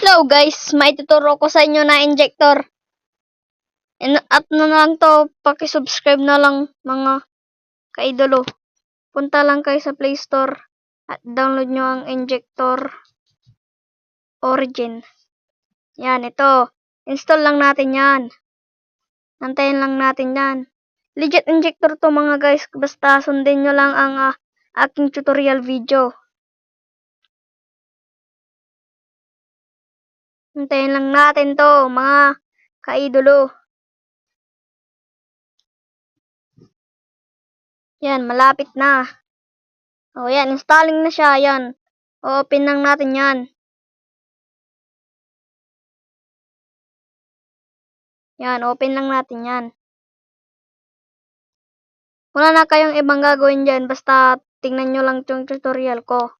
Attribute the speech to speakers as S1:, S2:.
S1: Hello guys, may tuturo ko sa inyo na injector. At na lang to, paki-subscribe na lang mga kaidolo. Punta lang kayo sa Play Store at download nyo ang injector origin. Yan, ito. Install lang natin yan. Nantayin lang natin yan. Legit injector to mga guys, basta sundin nyo lang ang aking tutorial video. Hintayin lang natin to, mga kaidolo. Yan, malapit na. O, yan, installing na siya, yan. O-open lang natin yan. Yan, open lang natin yan. Wala na kayong ibang gagawin dyan, basta tingnan nyo lang yung tutorial ko.